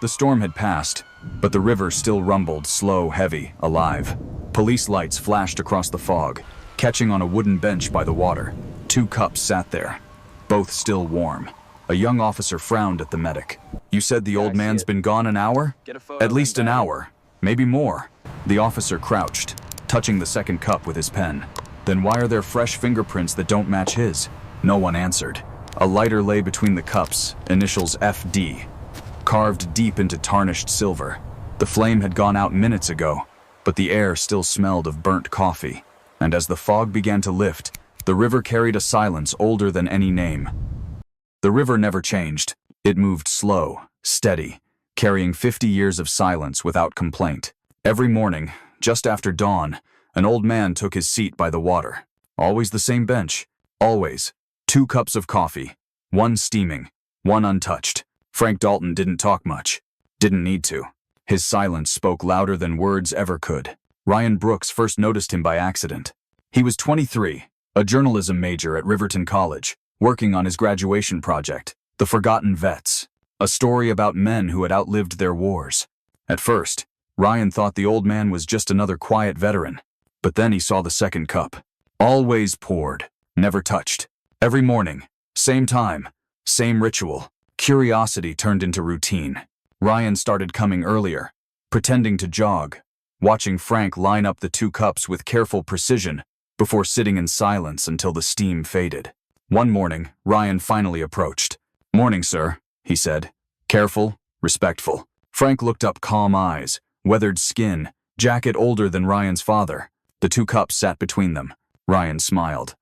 The storm had passed, but the river still rumbled, slow, heavy, alive. Police lights flashed across the fog, catching on a wooden bench by the water. 2 cups sat there, both still warm. A young officer frowned at the medic. "You said the old man's been gone an hour? At least an hour, maybe more." The officer crouched, touching the second cup with his pen. "Then why are there fresh fingerprints that don't match his?" No one answered. A lighter lay between the cups, initials FD, carved deep into tarnished silver. The flame had gone out minutes ago, but the air still smelled of burnt coffee. And as the fog began to lift, the river carried a silence older than any name. The river never changed. It moved slow, steady, carrying 50 years of silence without complaint. Every morning, just after dawn, an old man took his seat by the water. Always the same bench. Always. 2 cups of coffee. 1 steaming. 1 untouched. Frank Dalton didn't talk much. Didn't need to. His silence spoke louder than words ever could. Ryan Brooks first noticed him by accident. He was 23, a journalism major at Riverton College, working on his graduation project, The Forgotten Vets, a story about men who had outlived their wars. At first, Ryan thought the old man was just another quiet veteran, but then he saw the second cup. Always poured, never touched. Every morning, same time, same ritual. Curiosity turned into routine. Ryan started coming earlier, pretending to jog, watching Frank line up the 2 cups with careful precision before sitting in silence until the steam faded. One morning, Ryan finally approached. "Morning, sir," he said. Careful, respectful. Frank looked up, calm eyes, weathered skin, jacket older than Ryan's father. The 2 cups sat between them. Ryan smiled.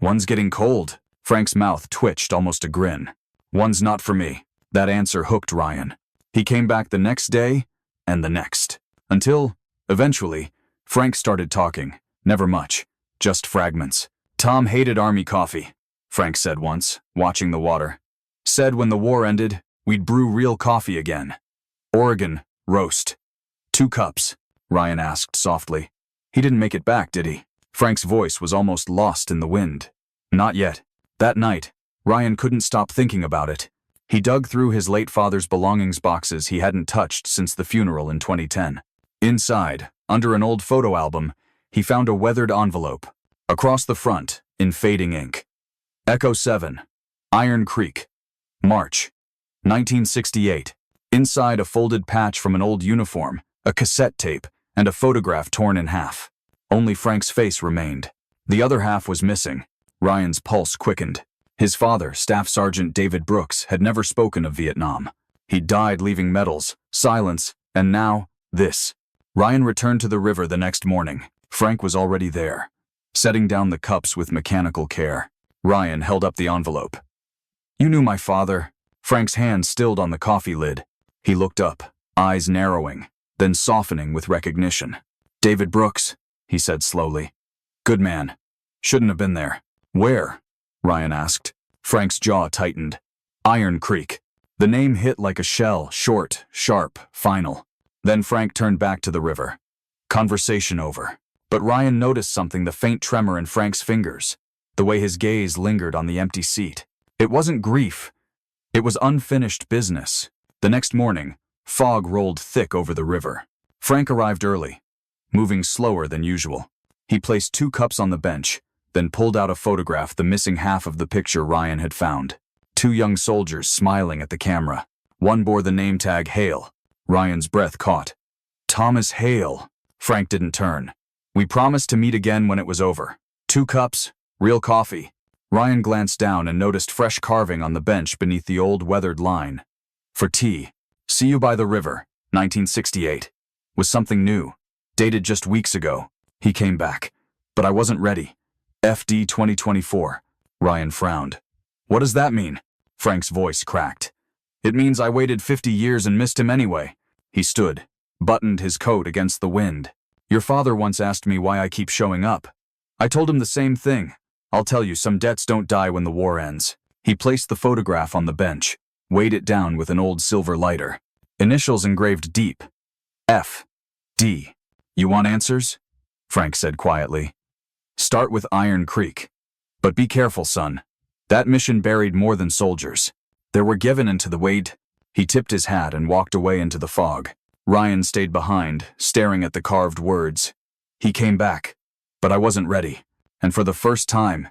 "One's getting cold." Frank's mouth twitched, almost a grin. "One's not for me." That answer hooked Ryan. He came back the next day, and the next. Until, eventually, Frank started talking. Never much, just fragments. "Tom hated army coffee," Frank said once, watching the water. "Said when the war ended, we'd brew real coffee again. Oregon, roast." 2 cups, Ryan asked softly. "He didn't make it back, did he?" Frank's voice was almost lost in the wind. "Not yet." That night, Ryan couldn't stop thinking about it. He dug through his late father's belongings boxes he hadn't touched since the funeral in 2010. Inside, under an old photo album, he found a weathered envelope. Across the front, in fading ink, Echo 7, Iron Creek, March, 1968. Inside, a folded patch from an old uniform, a cassette tape, and a photograph torn in half. Only Frank's face remained. The other half was missing. Ryan's pulse quickened. His father, Staff Sergeant David Brooks, had never spoken of Vietnam. He'd died leaving medals, silence, and now, this. Ryan returned to the river the next morning. Frank was already there, setting down the cups with mechanical care. Ryan held up the envelope. "You knew my father." Frank's hand stilled on the coffee lid. He looked up, eyes narrowing, then softening with recognition. "David Brooks," he said slowly. "Good man. Shouldn't have been there." "Where?" Ryan asked. Frank's jaw tightened. "Iron Creek." The name hit like a shell, short, sharp, final. Then Frank turned back to the river. Conversation over. But Ryan noticed something, the faint tremor in Frank's fingers, the way his gaze lingered on the empty seat. It wasn't grief. It was unfinished business. The next morning, fog rolled thick over the river. Frank arrived early, moving slower than usual. He placed 2 cups on the bench, then pulled out a photograph, the missing half of the picture Ryan had found. 2 young soldiers smiling at the camera. One bore the name tag Hale. Ryan's breath caught. "Thomas Hale." Frank didn't turn. "We promised to meet again when it was over. 2 cups, real coffee." Ryan glanced down and noticed fresh carving on the bench beneath the old weathered line. "For tea. See you by the river, 1968. Was something new, dated just weeks ago." He came back. "But I wasn't ready. FD 2024. Ryan frowned. "What does that mean?" Frank's voice cracked. "It means I waited 50 years and missed him anyway." He stood, buttoned his coat against the wind. "Your father once asked me why I keep showing up. I told him the same thing. I'll tell you, some debts don't die when the war ends." He placed the photograph on the bench, weighed it down with an old silver lighter. Initials engraved deep. F. D. "You want answers?" Frank said quietly. "Start with Iron Creek. But be careful, son. That mission buried more than soldiers. There were given into the weight. He tipped his hat and walked away into the fog. Ryan stayed behind, staring at the carved words. He came back, but I wasn't ready. And for the first time,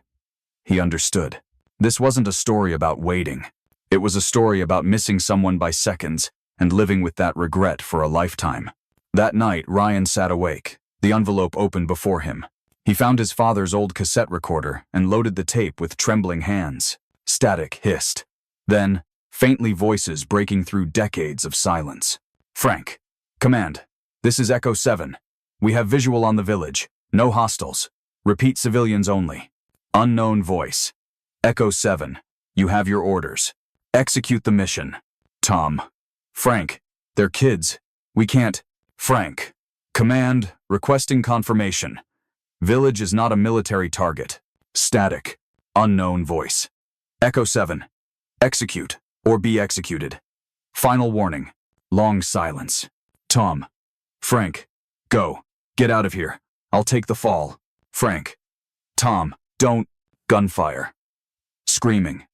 he understood. This wasn't a story about waiting. It was a story about missing someone by seconds and living with that regret for a lifetime. That night, Ryan sat awake, the envelope open before him. He found his father's old cassette recorder and loaded the tape with trembling hands. Static hissed. Then, faintly voices breaking through decades of silence. Frank. Command. This is Echo 7. We have visual on the village. No hostiles. Repeat civilians only. Unknown voice. Echo 7. You have your orders. Execute the mission. Tom. Frank. They're kids. We can't. Frank. Command. Requesting confirmation. Village is not a military target. Static. Unknown voice. Echo 7. Execute, or be executed. Final warning. Long silence. Tom. Frank. Go. Get out of here. I'll take the fall. Frank. Tom. Don't. Gunfire. Screaming.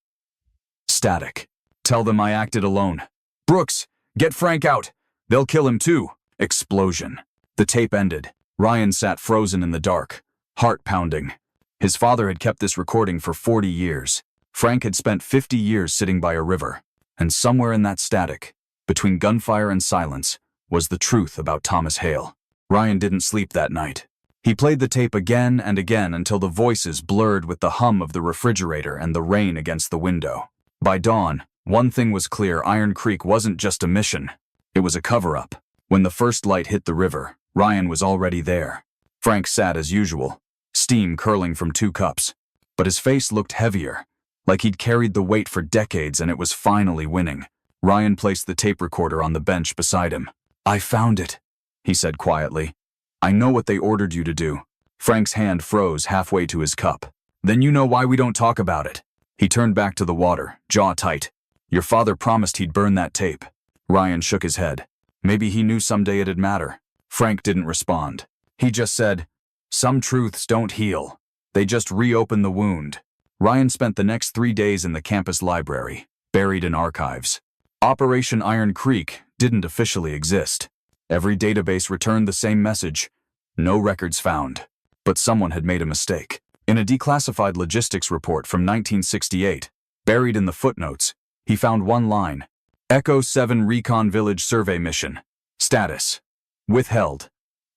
Static. Tell them I acted alone. Brooks, get Frank out. They'll kill him too. Explosion. The tape ended. Ryan sat frozen in the dark, heart pounding. His father had kept this recording for 40 years. Frank had spent 50 years sitting by a river. And somewhere in that static, between gunfire and silence, was the truth about Thomas Hale. Ryan didn't sleep that night. He played the tape again and again until the voices blurred with the hum of the refrigerator and the rain against the window. By dawn, one thing was clear: Iron Creek wasn't just a mission. It was a cover-up. When the first light hit the river, Ryan was already there. Frank sat as usual, steam curling from 2 cups. But his face looked heavier, like he'd carried the weight for decades and it was finally winning. Ryan placed the tape recorder on the bench beside him. I found it, he said quietly. I know what they ordered you to do. Frank's hand froze halfway to his cup. Then you know why we don't talk about it. He turned back to the water, jaw tight. Your father promised he'd burn that tape. Ryan shook his head. Maybe he knew someday it'd matter. Frank didn't respond. He just said, some truths don't heal. They just reopen the wound. Ryan spent the next 3 days in the campus library, buried in archives. Operation Iron Creek didn't officially exist. Every database returned the same message. No records found. But someone had made a mistake. In a declassified logistics report from 1968, buried in the footnotes, he found one line. Echo 7 Recon Village Survey Mission. Status. Withheld.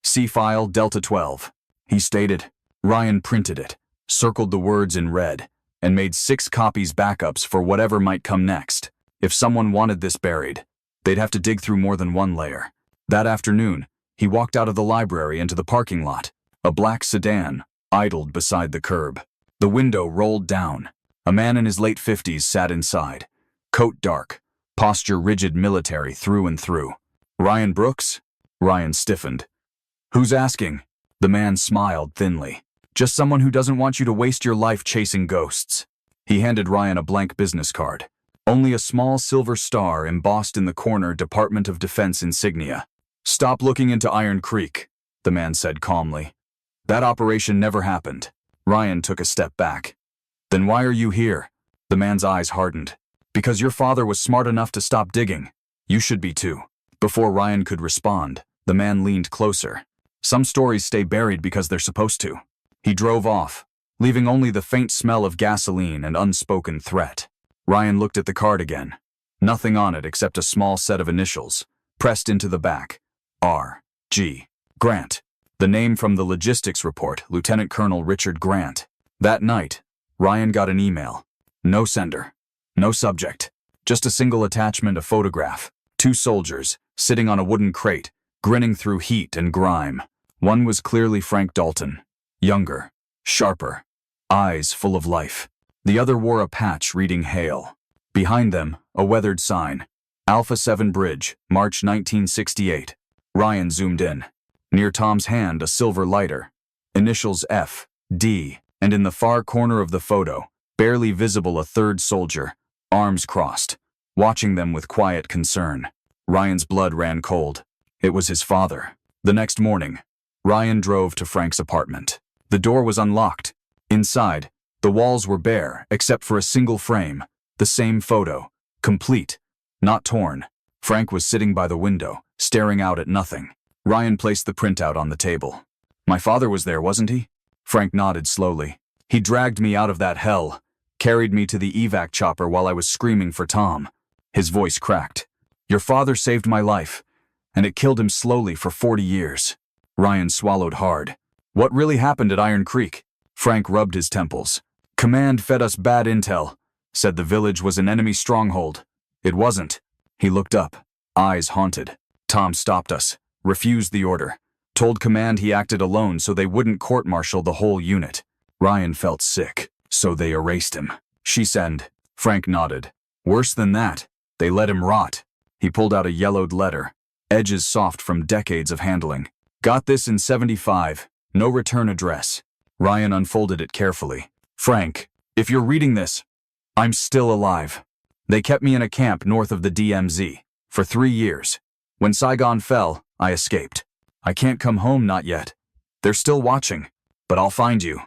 See file Delta 12. He stated. Ryan printed it, circled the words in red, and made 6 copies backups for whatever might come next. If someone wanted this buried, they'd have to dig through more than one layer. That afternoon, he walked out of the library into the parking lot. A black sedan idled beside the curb. The window rolled down. A man in his late 50s sat inside. Coat dark, posture rigid military through and through. Ryan Brooks? Ryan stiffened. Who's asking? The man smiled thinly. Just someone who doesn't want you to waste your life chasing ghosts. He handed Ryan a blank business card. Only a small silver star embossed in the corner Department of Defense insignia. Stop looking into Iron Creek, the man said calmly. That operation never happened. Ryan took a step back. Then why are you here? The man's eyes hardened. Because your father was smart enough to stop digging. You should be too. Before Ryan could respond, the man leaned closer. Some stories stay buried because they're supposed to. He drove off, leaving only the faint smell of gasoline and unspoken threat. Ryan looked at the card again. Nothing on it except a small set of initials, pressed into the back. R.G. Grant. The name from the logistics report, Lieutenant Colonel Richard Grant. That night, Ryan got an email. No sender. No subject. Just a single attachment, a photograph. 2 soldiers, sitting on a wooden crate, grinning through heat and grime. One was clearly Frank Dalton. Younger. Sharper. Eyes full of life. The other wore a patch reading Hale. Behind them, a weathered sign. Alpha 7 Bridge, March 1968. Ryan zoomed in. Near Tom's hand, a silver lighter. Initials F, D, and in the far corner of the photo, barely visible, a 3rd soldier, arms crossed, watching them with quiet concern. Ryan's blood ran cold. It was his father. The next morning, Ryan drove to Frank's apartment. The door was unlocked. Inside, the walls were bare except for a single frame, the same photo, complete, not torn. Frank was sitting by the window, staring out at nothing. Ryan placed the printout on the table. My father was there, wasn't he? Frank nodded slowly. He dragged me out of that hell, carried me to the evac chopper while I was screaming for Tom. His voice cracked. Your father saved my life, and it killed him slowly for 40 years. Ryan swallowed hard. What really happened at Iron Creek? Frank rubbed his temples. Command fed us bad intel, said the village was an enemy stronghold. It wasn't. He looked up, eyes haunted. Tom stopped us, refused the order, told Command he acted alone so they wouldn't court-martial the whole unit. Ryan felt sick, so they erased him. She said. Frank nodded. Worse than that, they let him rot. He pulled out a yellowed letter, edges soft from decades of handling. Got this in 75, no return address. Ryan unfolded it carefully. Frank, if you're reading this, I'm still alive. They kept me in a camp north of the DMZ for 3 years. When Saigon fell, I escaped. I can't come home, not yet. They're still watching, but I'll find you.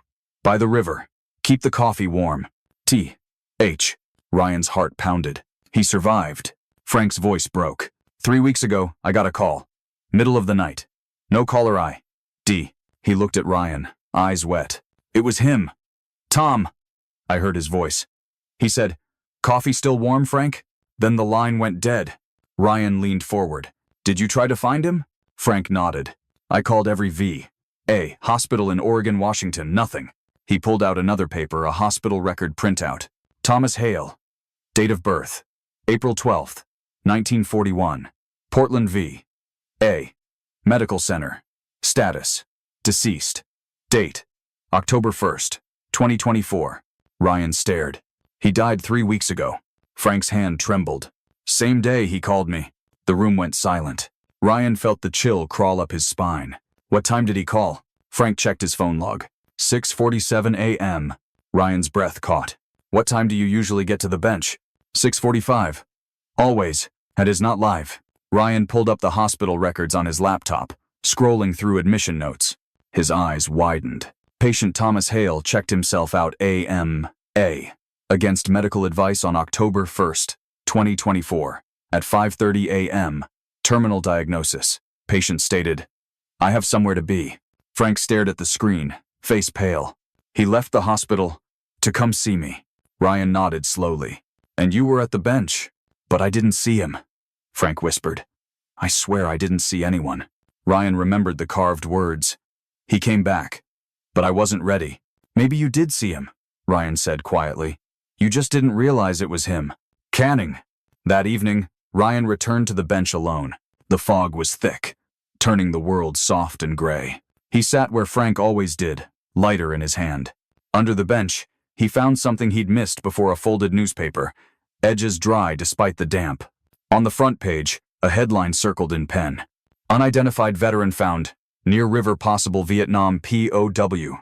By the river. Keep the coffee warm. T.H. Ryan's heart pounded. He survived. Frank's voice broke. 3 weeks ago, I got a call. Middle of the night. No caller ID. He looked at Ryan, eyes wet. It was him. Tom. I heard his voice. He said, Coffee still warm, Frank? Then the line went dead. Ryan leaned forward. Did you try to find him? Frank nodded. I called every V.A. hospital in Oregon, Washington, nothing. He pulled out another paper, a hospital record printout. Thomas Hale. Date of birth. April 12th, 1941. Portland, V.A. Medical Center. Status. Deceased. Date. October 1st, 2024. Ryan stared. He died 3 weeks ago. Frank's hand trembled. Same day he called me. The room went silent. Ryan felt the chill crawl up his spine. What time did he call? Frank checked his phone log. 6:47 a.m. Ryan's breath caught. What time do you usually get to the bench? 6:45. Always. That is not live. Ryan pulled up the hospital records on his laptop, scrolling through admission notes. His eyes widened. Patient Thomas Hale checked himself out AMA against medical advice on October 1st, 2024, at 5:30 a.m. Terminal diagnosis. Patient stated, I have somewhere to be. Frank stared at the screen, face pale. He left the hospital to come see me. Ryan nodded slowly. And you were at the bench, but I didn't see him. Frank whispered. I swear I didn't see anyone. Ryan remembered the carved words. He came back, but I wasn't ready. Maybe you did see him, Ryan said quietly. You just didn't realize it was him. Canning. That evening, Ryan returned to the bench alone. The fog was thick, turning the world soft and gray. He sat where Frank always did, lighter in his hand. Under the bench, he found something he'd missed before a folded newspaper, edges dry despite the damp. On the front page, a headline circled in pen. Unidentified veteran found, near river, possible Vietnam POW.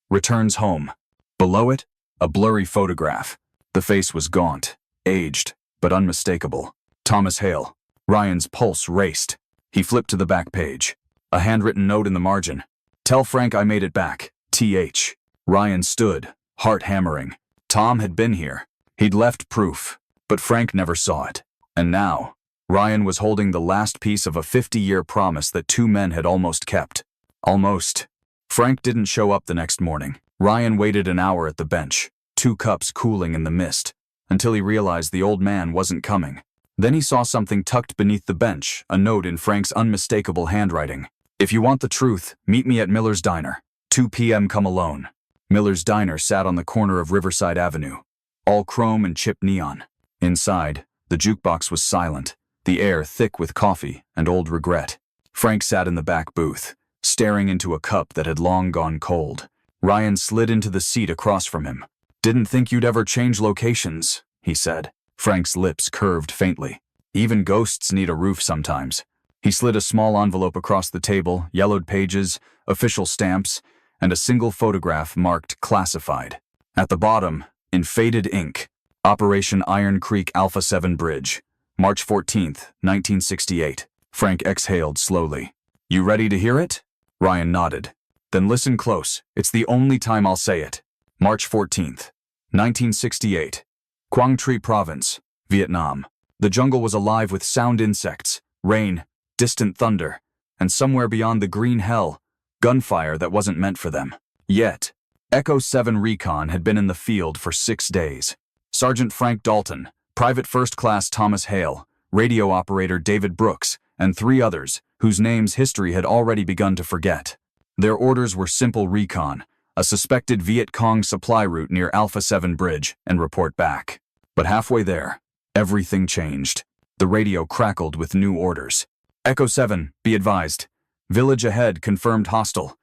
Returns home. Below it, a blurry photograph. The face was gaunt, aged, but unmistakable. Thomas Hale. Ryan's pulse raced. He flipped to the back page. A handwritten note in the margin. Tell Frank I made it back. T.H. Ryan stood, heart hammering. Tom had been here. He'd left proof, but Frank never saw it. And now, Ryan was holding the last piece of a 50-year promise that 2 men had almost kept. Almost. Frank didn't show up the next morning. Ryan waited an hour at the bench, 2 cups cooling in the mist, until he realized the old man wasn't coming. Then he saw something tucked beneath the bench, a note in Frank's unmistakable handwriting. If you want the truth, meet me at Miller's Diner. 2 p.m. come alone. Miller's Diner sat on the corner of Riverside Avenue, all chrome and chipped neon. Inside, the jukebox was silent, the air thick with coffee and old regret. Frank sat in the back booth, staring into a cup that had long gone cold. Ryan slid into the seat across from him. Didn't think you'd ever change locations, he said. Frank's lips curved faintly. Even ghosts need a roof sometimes. He slid a small envelope across the table, yellowed pages, official stamps, and a single photograph marked classified. At the bottom, in faded ink, Operation Iron Creek Alpha 7 Bridge, March 14th, 1968. Frank exhaled slowly. You ready to hear it? Ryan nodded. Then listen close. It's the only time I'll say it. March 14th, 1968. Quang Tri Province, Vietnam. The jungle was alive with sound insects, rain, distant thunder, and somewhere beyond the green hell, gunfire that wasn't meant for them. Yet, Echo 7 Recon had been in the field for 6 days. Sergeant Frank Dalton, Private First Class Thomas Hale, radio operator David Brooks, and 3 others, whose names history had already begun to forget. Their orders were simple: recon, a suspected Viet Cong supply route near Alpha 7 Bridge, and report back. But halfway there, everything changed. The radio crackled with new orders. Echo 7, be advised. Village ahead confirmed hostile.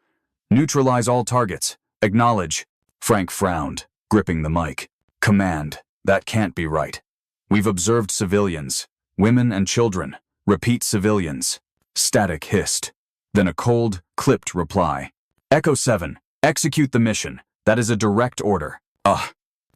Neutralize all targets. Acknowledge. Frank frowned, gripping the mic. Command, that can't be right. We've observed civilians, women and children. Repeat, civilians. Static hissed. Then a cold, clipped reply. Echo 7, execute the mission. That is a direct order.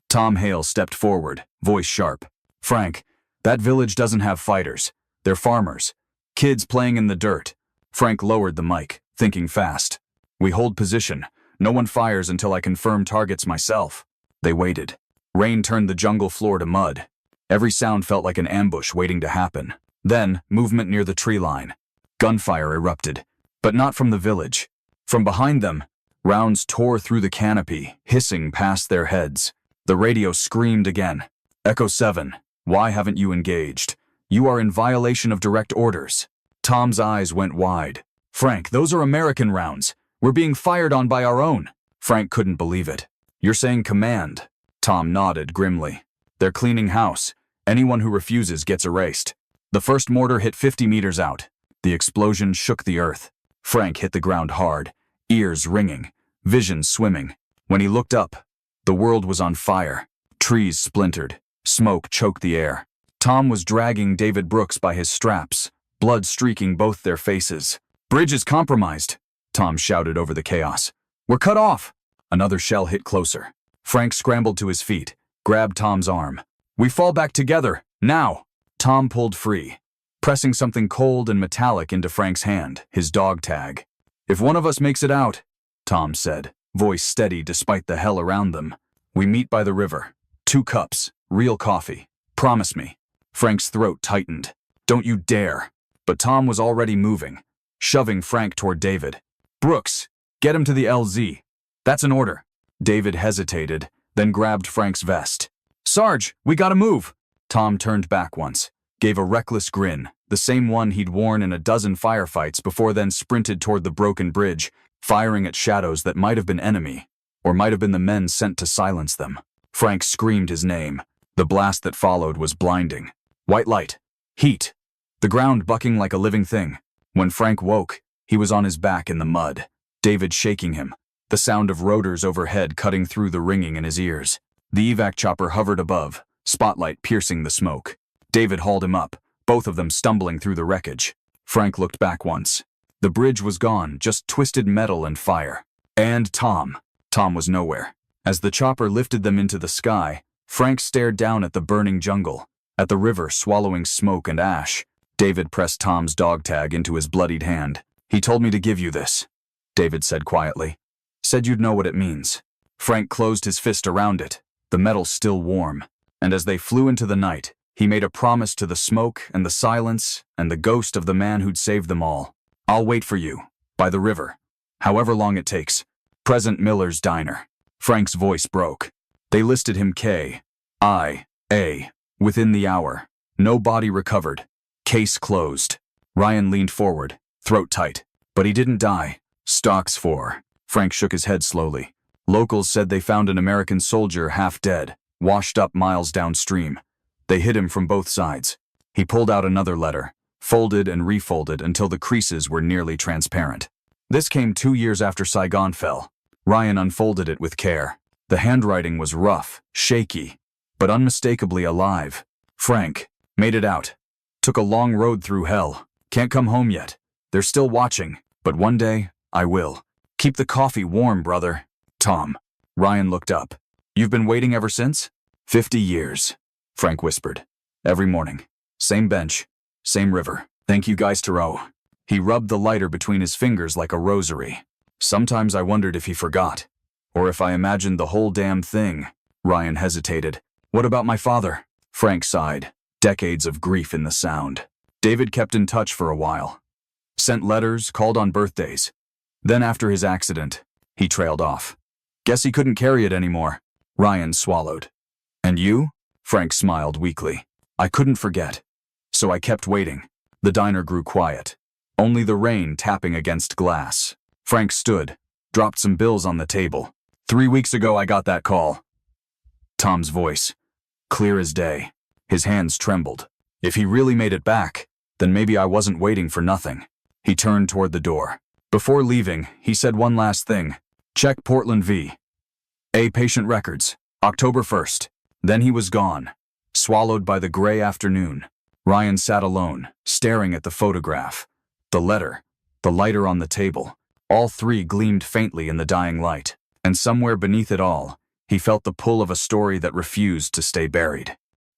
Tom Hale stepped forward, voice sharp. Frank, that village doesn't have fighters. They're farmers. Kids playing in the dirt. Frank lowered the mic, thinking fast. We hold position. No one fires until I confirm targets myself. They waited. Rain turned the jungle floor to mud. Every sound felt like an ambush waiting to happen. Then, movement near the tree line. Gunfire erupted. But not from the village. From behind them, rounds tore through the canopy, hissing past their heads. The radio screamed again. Echo 7, why haven't you engaged? You are in violation of direct orders. Tom's eyes went wide. Frank, those are American rounds. We're being fired on by our own. Frank couldn't believe it. You're saying command? Tom nodded grimly. They're cleaning house. Anyone who refuses gets erased. The first mortar hit 50 meters out. The explosion shook the earth. Frank hit the ground hard, ears ringing, vision swimming. When he looked up, the world was on fire. Trees splintered. Smoke choked the air. Tom was dragging David Brooks by his straps, blood streaking both their faces. Bridge is compromised, Tom shouted over the chaos. We're cut off. Another shell hit closer. Frank scrambled to his feet, grabbed Tom's arm. We fall back together, now. Tom pulled free, pressing something cold and metallic into Frank's hand, his dog tag. If one of us makes it out, Tom said, voice steady despite the hell around them. We meet by the river. 2 cups, real coffee. Promise me. Frank's throat tightened. Don't you dare. But Tom was already moving, shoving Frank toward David. Brooks, get him to the LZ. That's an order. David hesitated, then grabbed Frank's vest. Sarge, we gotta move. Tom turned back once, gave a reckless grin, the same one he'd worn in a dozen firefights before, then sprinted toward the broken bridge, firing at shadows that might have been enemy, or might have been the men sent to silence them. Frank screamed his name. The blast that followed was blinding. White light. Heat. The ground bucking like a living thing. When Frank woke, he was on his back in the mud, David shaking him, the sound of rotors overhead cutting through the ringing in his ears. The evac chopper hovered above, spotlight piercing the smoke. David hauled him up, both of them stumbling through the wreckage. Frank looked back once. The bridge was gone, just twisted metal and fire. And Tom. Tom was nowhere. As the chopper lifted them into the sky, Frank stared down at the burning jungle, at the river swallowing smoke and ash. David pressed Tom's dog tag into his bloodied hand. He told me to give you this, David said quietly. Said you'd know what it means. Frank closed his fist around it, the metal still warm. And as they flew into the night, he made a promise to the smoke and the silence and the ghost of the man who'd saved them all. I'll wait for you, by the river, however long it takes. Present Miller's Diner. Frank's voice broke. They listed him K.I.A. within the hour. No body recovered. Case closed. Ryan leaned forward, throat tight. But he didn't die. Stocks 4. Frank shook his head slowly. Locals said they found an American soldier half dead, washed up miles downstream. They hit him from both sides. He pulled out another letter, folded and refolded until the creases were nearly transparent. This came 2 years after Saigon fell. Ryan unfolded it with care. The handwriting was rough, shaky, but unmistakably alive. Frank, made it out. Took a long road through hell. Can't come home yet. They're still watching, but one day, I will. Keep the coffee warm, brother. Tom. Ryan looked up. You've been waiting ever since? 50 years, Frank whispered. Every morning. Same bench, same river. Thank you guys to row. He rubbed the lighter between his fingers like a rosary. Sometimes I wondered if he forgot, or if I imagined the whole damn thing. Ryan hesitated. What about my father? Frank sighed. Decades of grief in the sound. David kept in touch for a while. Sent letters, called on birthdays. Then after his accident, he trailed off. Guess he couldn't carry it anymore. Ryan swallowed. And you? Frank smiled weakly. I couldn't forget. So I kept waiting. The diner grew quiet. Only the rain tapping against glass. Frank stood, dropped some bills on the table. 3 weeks ago I got that call. Tom's voice, clear as day. His hands trembled. If he really made it back, then maybe I wasn't waiting for nothing. He turned toward the door. Before leaving, he said one last thing. Check Portland v. A patient records, October 1st. Then he was gone, swallowed by the gray afternoon. Ryan sat alone, staring at the photograph. The letter, the lighter on the table. All three gleamed faintly in the dying light. And somewhere beneath it all, he felt the pull of a story that refused to stay buried.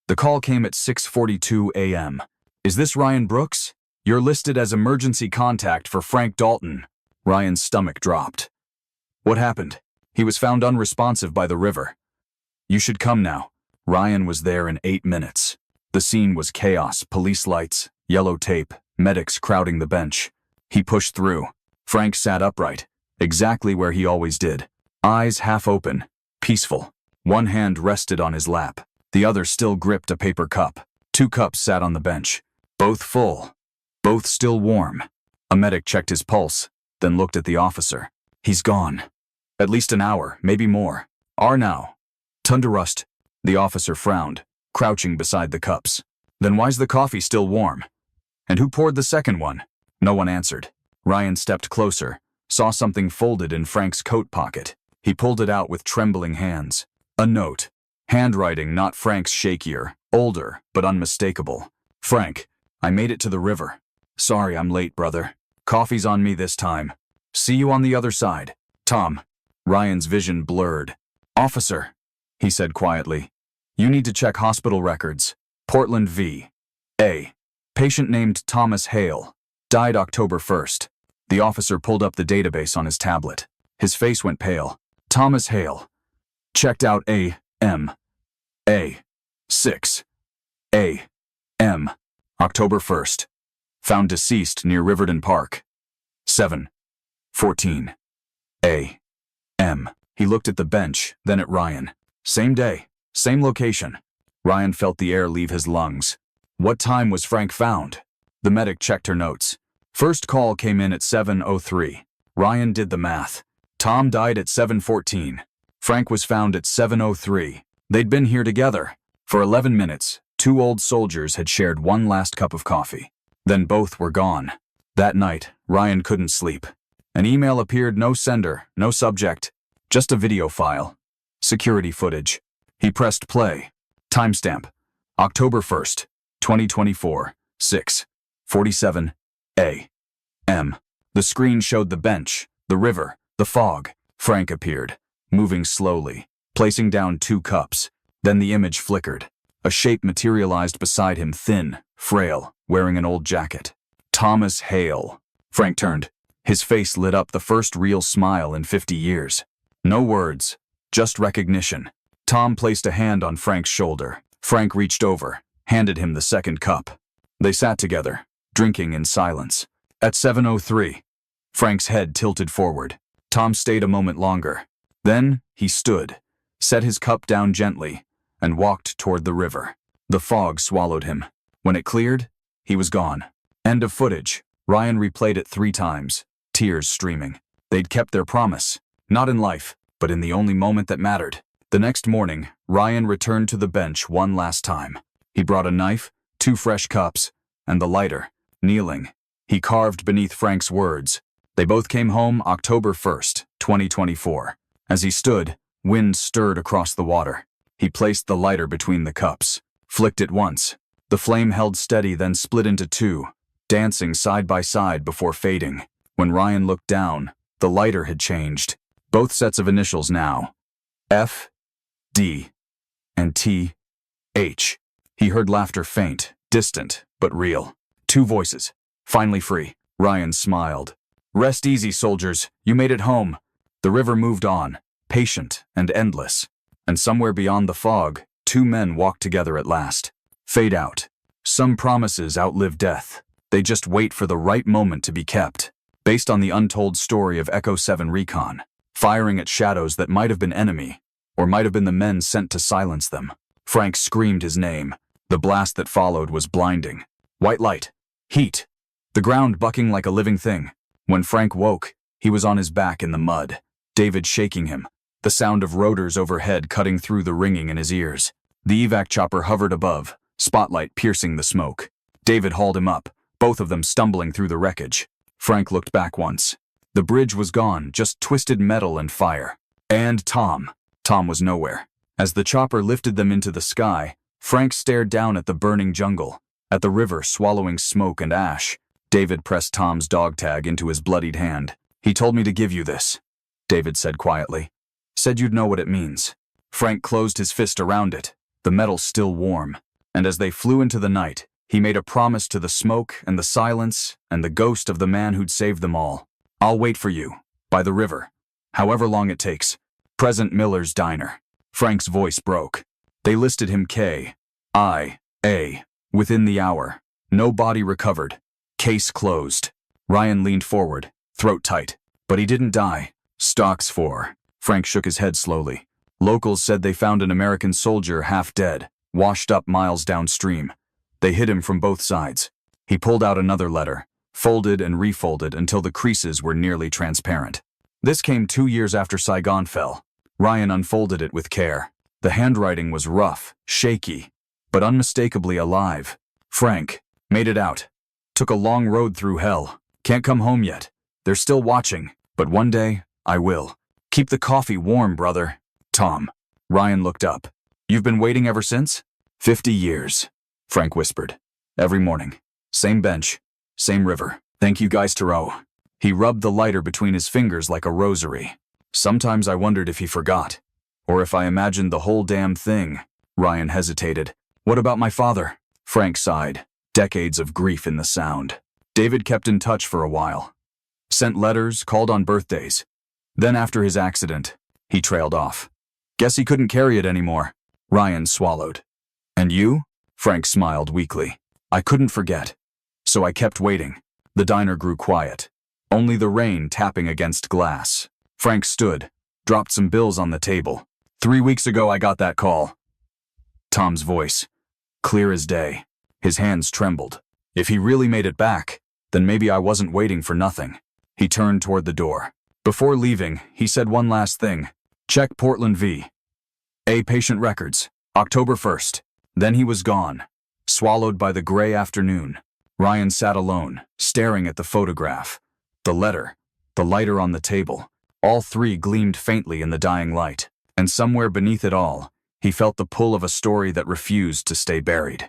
The call came at 6:42 a.m. Is this Ryan Brooks? You're listed as emergency contact for Frank Dalton. Ryan's stomach dropped. What happened? He was found unresponsive by the river. You should come now. Ryan was there in 8 minutes. The scene was chaos, police lights, yellow tape, medics crowding the bench. He pushed through. Frank sat upright, exactly where he always did. Eyes half open, peaceful. One hand rested on his lap. The other still gripped a paper cup. 2 cups sat on the bench, both full, both still warm. A medic checked his pulse, then looked at the officer. He's gone. At least an hour, maybe more. Are now. Tunderust. The officer frowned, crouching beside the cups. Then why's the coffee still warm? And who poured the second one? No one answered. Ryan stepped closer, saw something folded in Frank's coat pocket. He pulled it out with trembling hands. A note. Handwriting not Frank's, shakier, older, but unmistakable. Frank, I made it to the river. Sorry I'm late, brother. Coffee's on me this time. See you on the other side. Tom. Ryan's vision blurred. Officer, he said quietly. You need to check hospital records. Portland v. A. Patient named Thomas Hale. Died October 1st. The officer pulled up the database on his tablet. His face went pale. Thomas Hale. Checked out A.M. A. 6. A.M. October 1st. Found deceased near Riverton Park. 7:14 A.M. He looked at the bench, then at Ryan. Same day, same location. Ryan felt the air leave his lungs. What time was Frank found? The medic checked her notes. First call came in at 7:03. Ryan did the math. Tom died at 7:14. Frank was found at 7:03. They'd been here together. For 11 minutes, 2 old soldiers had shared one last cup of coffee. Then both were gone. That night, Ryan couldn't sleep. An email appeared, no sender, no subject, just a video file. Security footage. He pressed play. Timestamp. October 1st, 2024, 6:47 a.m. The screen showed the bench, the river, the fog. Frank appeared, moving slowly, placing down 2 cups. Then the image flickered. A shape materialized beside him, thin, frail, wearing an old jacket. Thomas Hale. Frank turned. His face lit up, the first real smile in 50 years. No words, just recognition. Tom placed a hand on Frank's shoulder. Frank reached over, handed him the second cup. They sat together, drinking in silence. At 7:03, Frank's head tilted forward. Tom stayed a moment longer. Then he stood, set his cup down gently, and walked toward the river. The fog swallowed him. When it cleared, he was gone. End of footage. Ryan replayed it 3 times, tears streaming. They'd kept their promise, not in life, but in the only moment that mattered. The next morning, Ryan returned to the bench one last time. He brought a knife, 2 fresh cups, and the lighter. Kneeling, he carved beneath Frank's words. They both came home October 1st, 2024. As he stood, wind stirred across the water. He placed the lighter between the cups, flicked it once. The flame held steady, then split into 2, dancing side by side before fading. When Ryan looked down, the lighter had changed. Both sets of initials now. F, D, and T, H. He heard laughter, faint, distant, but real. 2 voices. Finally free. Ryan smiled. Rest easy, soldiers. You made it home. The river moved on, patient and endless. And somewhere beyond the fog, 2 men walked together at last. Fade out. Some promises outlive death. They just wait for the right moment to be kept. Based on the untold story of Echo 7 Recon, firing at shadows that might have been enemy, or might have been the men sent to silence them. Frank screamed his name. The blast that followed was blinding. White light. Heat. The ground bucking like a living thing. When Frank woke, he was on his back in the mud, David shaking him, the sound of rotors overhead cutting through the ringing in his ears. The evac chopper hovered above, spotlight piercing the smoke. David hauled him up, both of them stumbling through the wreckage. Frank looked back once. The bridge was gone, just twisted metal and fire. And Tom. Tom was nowhere. As the chopper lifted them into the sky, Frank stared down at the burning jungle, at the river swallowing smoke and ash. David pressed Tom's dog tag into his bloodied hand. "He told me to give you this," David said quietly. "Said you'd know what it means." Frank closed his fist around it, the metal still warm. And as they flew into the night, he made a promise to the smoke and the silence and the ghost of the man who'd saved them all. "I'll wait for you, by the river, however long it takes. Present Miller's Diner." Frank's voice broke. They listed him K.I.A. within the hour. No body recovered. Case closed. Ryan leaned forward, throat tight. "But he didn't die." "Stocks for." Frank shook his head slowly. "Locals said they found an American soldier half dead, washed up miles downstream. They hit him from both sides." He pulled out another letter, folded and refolded until the creases were nearly transparent. "This came 2 years after Saigon fell." Ryan unfolded it with care. The handwriting was rough, shaky, but unmistakably alive. "Frank, made it out. Took a long road through hell. Can't come home yet. They're still watching, but one day, I will. Keep the coffee warm, brother. Tom." Ryan looked up. "You've been waiting ever since?" 50 years, Frank whispered. "Every morning. Same bench, same river. Thank you guys to row." He rubbed the lighter between his fingers like a rosary. "Sometimes I wondered if he forgot, or if I imagined the whole damn thing." Ryan hesitated. "What about my father?" Frank sighed. Decades of grief in the sound. David kept in touch for a while. Sent letters, called on birthdays. Then after his accident, he trailed off. "Guess he couldn't carry it anymore." Ryan swallowed. "And you?" Frank smiled weakly. "I couldn't forget. So I kept waiting." The diner grew quiet. Only the rain tapping against glass. Frank stood, dropped some bills on the table. 3 weeks ago I got that call." Tom's voice, clear as day. His hands trembled. If he really made it back, then maybe I wasn't waiting for nothing. He turned toward the door. Before leaving, he said one last thing. "Check Portland V.A. patient records, October 1st. Then he was gone, swallowed by the gray afternoon. Ryan sat alone, staring at the photograph. The letter, the lighter on the table. All three gleamed faintly in the dying light. And somewhere beneath it all, he felt the pull of a story that refused to stay buried.